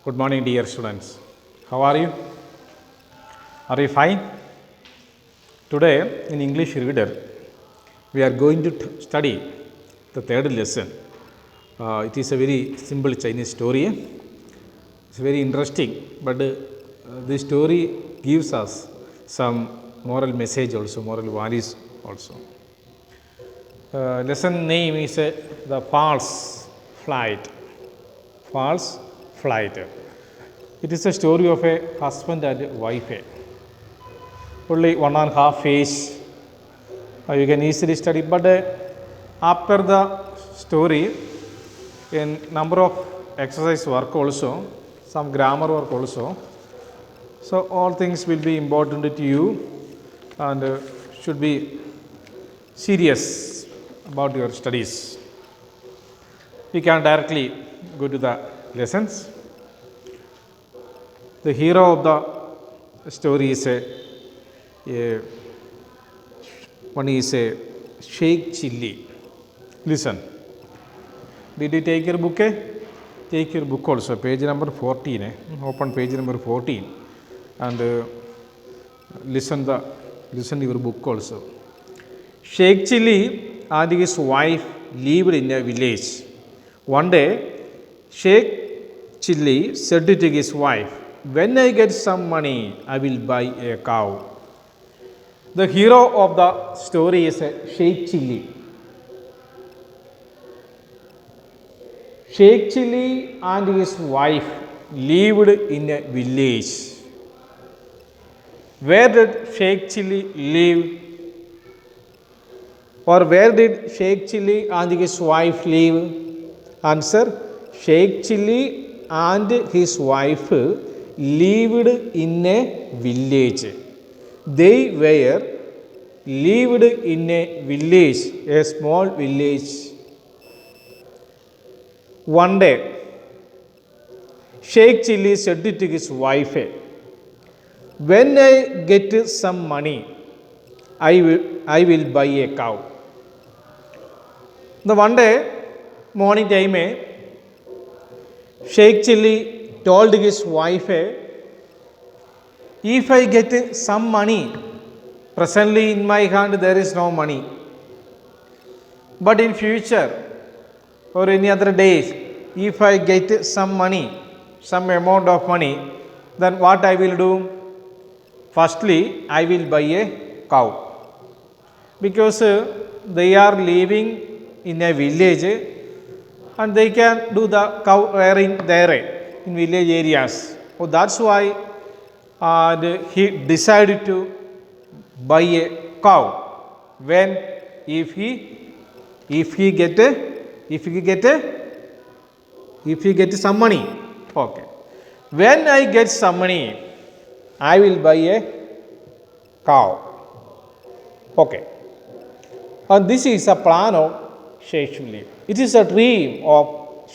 Good morning, dear students. How are you? Are you fine? Today, in English Reader, we are going to study the third lesson. It is a very simple Chinese story. It's very interesting, but this story gives us some moral message also, moral values also. Lesson name is The False Flight. False Flight. It is a story of a husband and wife. Only 1.5 page. You can easily study, but after the story, in number of exercise work also, some grammar work also. So all things will be important to you and should be serious about your studies. We can directly go to the lessons. The hero of the story is one is a Sheikh Chilli. Listen. Did you take your book? Take your book also. Page number 14. Open page number 14 and listen your book also. Sheikh Chilli and his wife lived in a village. One day, Sheikh Chilli said to his wife, "When I get some money, I will buy a cow." The hero of the story is Sheikh Chilli. Sheikh Chilli and his wife lived in a village. Where did Sheikh Chilli live? Or where did Sheikh Chilli and his wife live? Answer: Sheikh Chilli and his wife lived in a village. They were lived in a village, a small village. One day, Sheikh Chilli said to his wife, "When I get some money, I will buy a cow." The one day, morning time, Sheikh Chilli told his wife, "If I get some money, presently in my hand there is no money. But in future or any other days, if I get some money, some amount of money, then what I will do? Firstly, I will buy a cow." Because they are living in a village and they can do the cow rearing there in village areas. So that's why he decided to buy a cow when if he get some money. Okay. When I get some money, I will buy a cow. Okay. And this is a plan of Sheikh Chilli. It is a dream of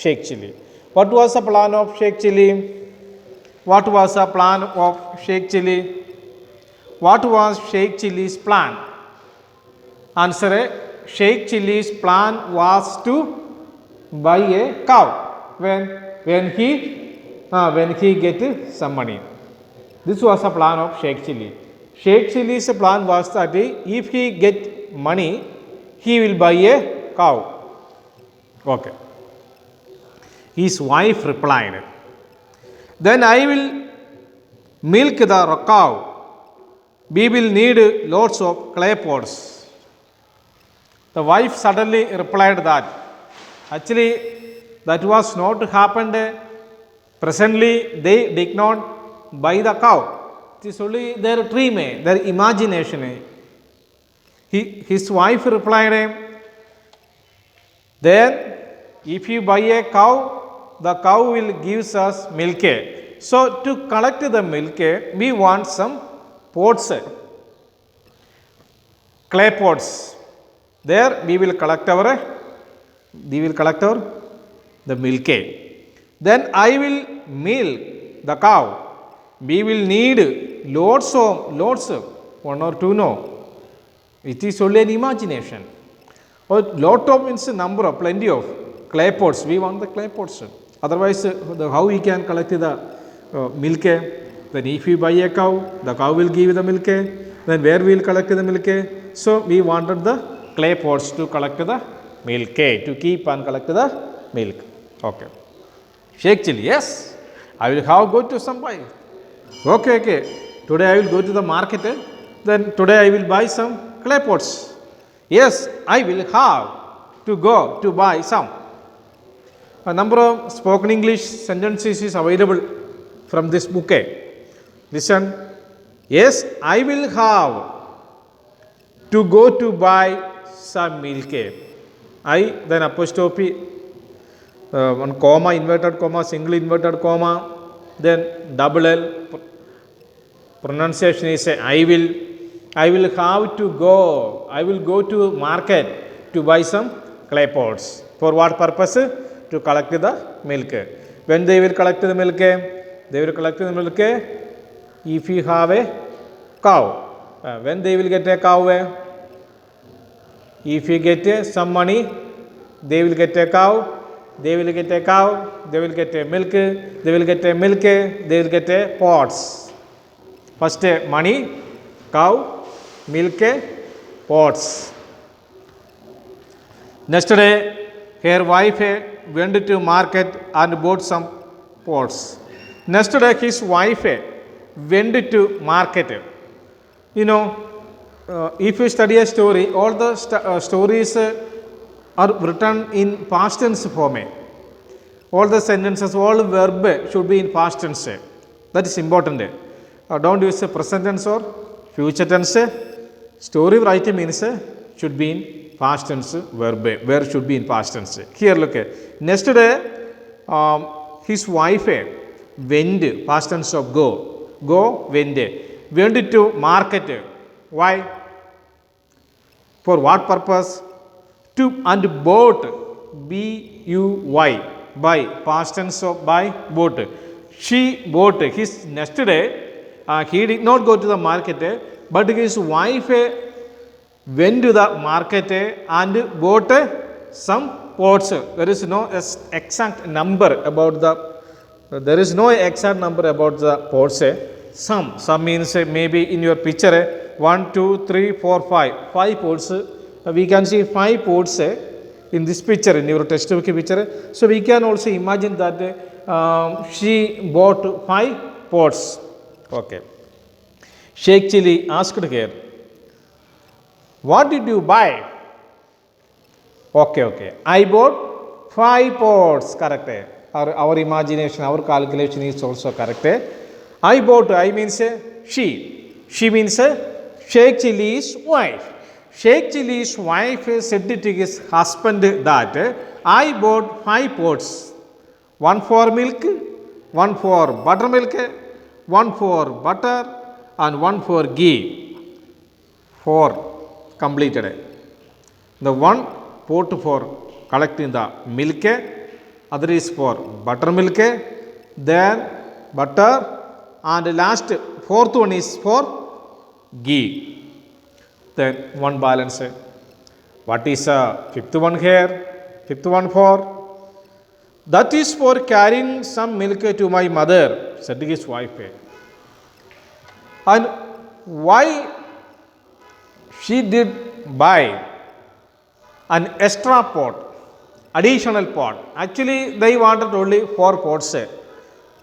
Sheikh Chilli. What was the plan of Sheikh Chilli? What was the plan of Sheikh Chilli? What was Sheikh Chilli's plan? Answer: Sheikh Chilli's plan was to buy a cow when he get some money. This was the plan of Sheikh Chilli. Sheikh Chilli's plan was that if he get money, he will buy a cow. Okay. His wife replied, "Then I will milk the cow. We will need lots of clay pots." The wife suddenly replied that actually that was not happened. Presently they did not buy the cow. It is only their dream, their imagination. His wife replied, "Then if you buy a cow, the cow will give us milk. So to collect the milk, we want some pots, clay pots. There we will collect the milk. Then I will milk the cow. We will need lots of 1 or 2 no. It is only an imagination. Or lot of means number of plenty of clay pots. We want the clay pots. Otherwise, how we can collect the milk? Then if we buy a cow, the cow will give the milk. Then where we will collect the milk? So we wanted the clay pots to collect the milk, to keep and collect the milk. Okay. Sheikh Chilli, yes. I will have go to some buy. Okay. Today I will go to the market. Then today I will buy some clay pots. Yes, I will have to go to buy some. A number of spoken English sentences is available from this book. Listen. Yes, I will have to go to buy some milk. I, then apostrophe, one comma, inverted comma, single inverted comma, then double L. Pronunciation is I will have to go. I will go to market to buy some clay pots. For what purpose? To collect the milk. When they will collect the milk? They will collect the milk if you have a cow. When they will get a cow? If you get some money, they will get a cow. They will get a cow. They will get a milk. They will get a milk. They will get a pots. First money, cow, milk, pots. Next day, her wife went to market and bought some pots. Next day, his wife went to market. You know, if you study a story, all the stories are written in past tense form. All the sentences, all verb should be in past tense. That is important. Don't use present tense or future tense. Story writing means should be in past tense verb. Where should be in past tense. Here look. Next day, his wife went, past tense of go. Go, went. Went to market. Why? For what purpose? To and bought. B-U-Y. Buy. Past tense of buy, bought. She bought. His next day, he did not go to the market, but his wife went to the market and bought some pots. There is no exact number about the pots. Some means maybe in your picture 1, 2, 3, 4, 5. 5 pots. We can see 5 pots in this picture, in your textbook picture. So we can also imagine that she bought 5 pots. Okay. Sheikh Chilli asked here, what did you buy? Okay. I bought 5 pots. Correct. Our imagination, our calculation is also correct. I means she. She means Sheikh Chilli's wife. Sheikh Chilli's wife said to his husband that I bought 5 pots. 1 for milk, 1 for buttermilk, 1 for butter, and 1 for ghee. 4 completed. The 1 pot for collecting the milk, other is for buttermilk, then butter, and last 4th one is for ghee. Then 1 balance. What is 5th one here? 5th one for? That is for carrying some milk to my mother, said his wife. And why she did buy an extra pot, additional pot? Actually, they wanted only 4 pots.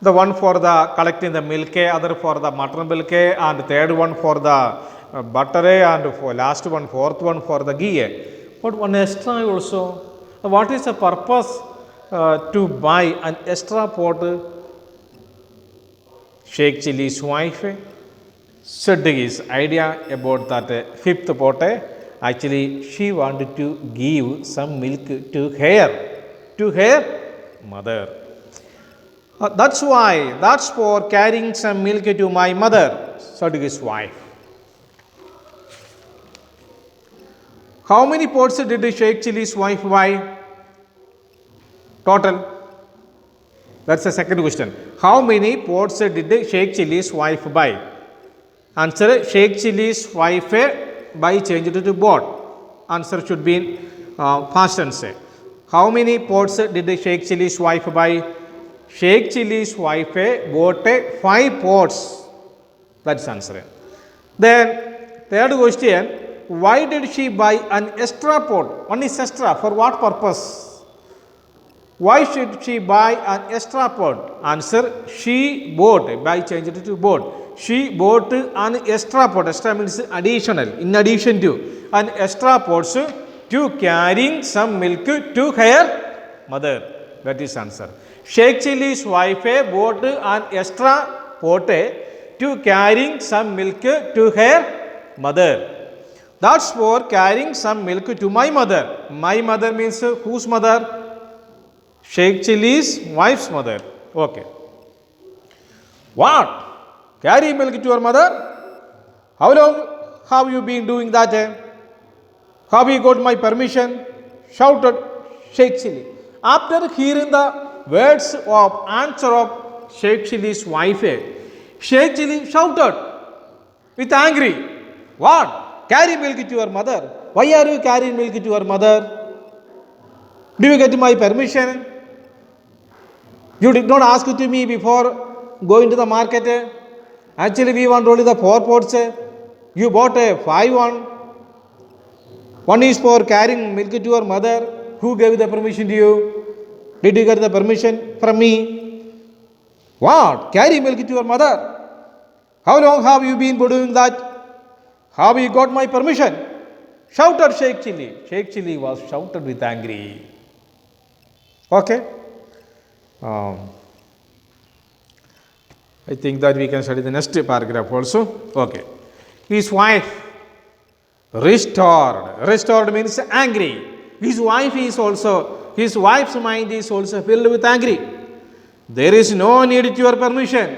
The one for the collecting the milk, other for the mutton milk, and third one for the butter, and for last one, 4th one for the ghee. But one extra also. What is the purpose to buy an extra pot? Sheikh Chilli's wife said his idea about that 5th pot. Actually, she wanted to give some milk to her mother. That's why, that's for carrying some milk to my mother, said his wife. How many pots did Sheikh Chilli's wife buy? Total. That's the second question. How many pots did Sheikh Chilli's wife buy? Answer, Sheikh Chilli's wife buy changed to bought. Answer should be in past tense. How many pots did Sheikh Chilli's wife buy? Sheikh Chili's wife bought 5 pots. That's answer. Then third question, why did she buy an extra pot? One is extra. For what purpose? Why should she buy an extra pot? Answer, she bought. By changed it to bought. She bought an extra pot. Extra means additional. In addition to an extra pots to carrying some milk to her mother. That is answer. Sheikh Chili's wife bought an extra pot to carrying some milk to her mother. That's for carrying some milk to my mother. My mother means whose mother? Sheikh Chili's wife's mother. Okay. What? Carry milk to your mother? How long have you been doing that? Have you got my permission? Shouted Sheikh Chili. After hearing the words of answer of Sheikh Chili's wife, Sheikh Chili shouted with angry. What? Carry milk to your mother? Why are you carrying milk to your mother? Do you get my permission? You did not ask to me before going to the market. Actually, we want only the 4 pots. You bought a 5 one. One is for carrying milk to your mother. Who gave the permission to you? Did you get the permission from me? What? Carry milk to your mother? How long have you been doing that? Have you got my permission? Shouted Sheikh Chili. Sheikh Chili was shouted with angry. Okay. I think that we can study the next paragraph also. Okay. His wife restored. Restored means angry. His wife's mind is also filled with angry. There is no need to your permission.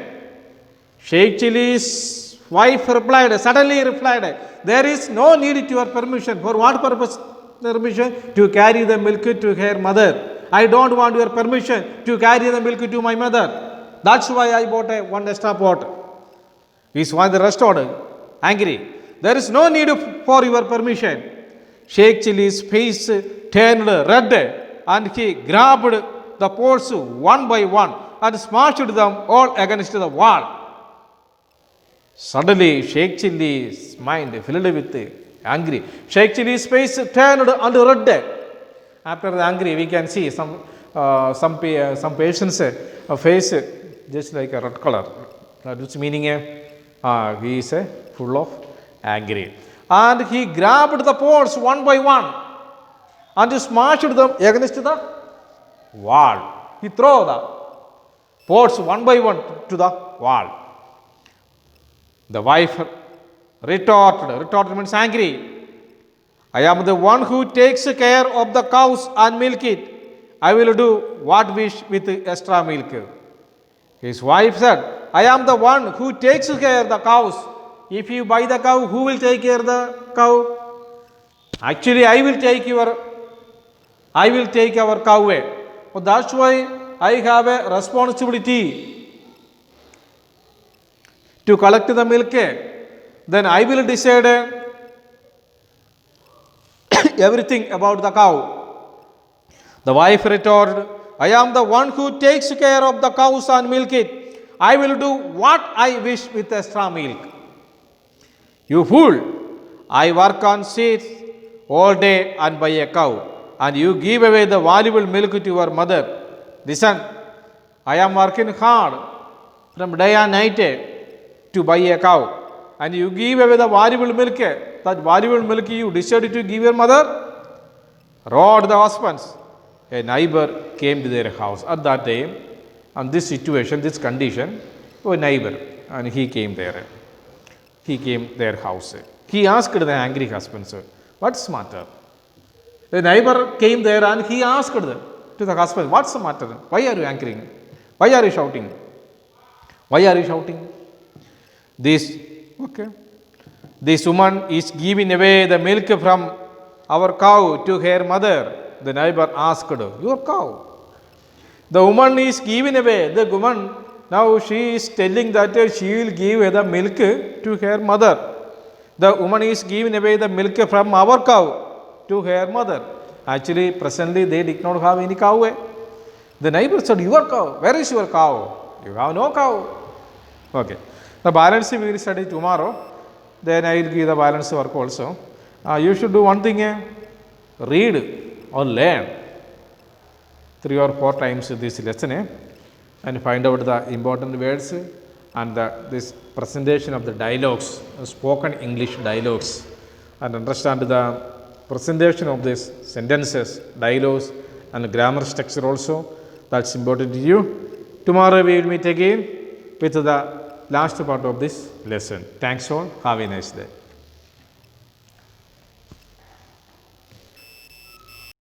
Sheikh Chili's wife suddenly replied, there is no need to your permission. For what purpose permission? To carry the milk to her mother. I don't want your permission to carry the milk to my mother. That's why I bought one extra pot. His wife restored, angry. There is no need for your permission. Sheikh Chili's face turned red and he grabbed the pots one by one and smashed them all against the wall. Suddenly, Sheikh Chili's mind filled with angry. Sheikh Chili's face turned and red. After the angry, we can see some patient's face just like a red color. That's meaning he is full of angry. And he grabbed the pots one by one and smashed them against the wall. He threw the pots one by one to the wall. The wife retorted. Retorted means angry. I am the one who takes care of the cows and milk it. I will do what wish with extra milk. His wife said, I am the one who takes care of the cows. If you buy the cow, who will take care of the cow? Actually, I will take our cow away. So that's why I have a responsibility to collect the milk. Then I will decide everything about the cow. The wife retorted, I am the one who takes care of the cows and milk it. I will do what I wish with extra milk. You fool! I work on seeds all day and buy a cow, and you give away the valuable milk to your mother. Listen, I am working hard from day and night to buy a cow, and you give away the valuable milk. That valuable milk you decided to give your mother? Roared the husbands. A neighbor came to their house. At that time, on this situation, this condition, a neighbor, and he came there. He came their house. He asked the angry husband, what's the matter? The neighbor came there and he asked to the husband, what's the matter? Why are you angry? Why are you shouting? Why are you shouting? This woman is giving away the milk from our cow to her mother. The neighbor asked, your cow? The woman is giving away. The woman, now she is telling that she will give away the milk to her mother. The woman is giving away the milk from our cow to her mother. Actually, presently they did not have any cow. The neighbor said, your cow. Where is your cow? You have no cow. Okay. The balance we will study tomorrow. Then I will give the balance work also. You should do one thing. Read or learn 3 or 4 times this lesson and find out the important words and this presentation of the dialogues, spoken English dialogues, and understand the presentation of these sentences, dialogues, and grammar structure also. That's important to you. Tomorrow we will meet again with the last part of this lesson. Thanks all. Have a nice day.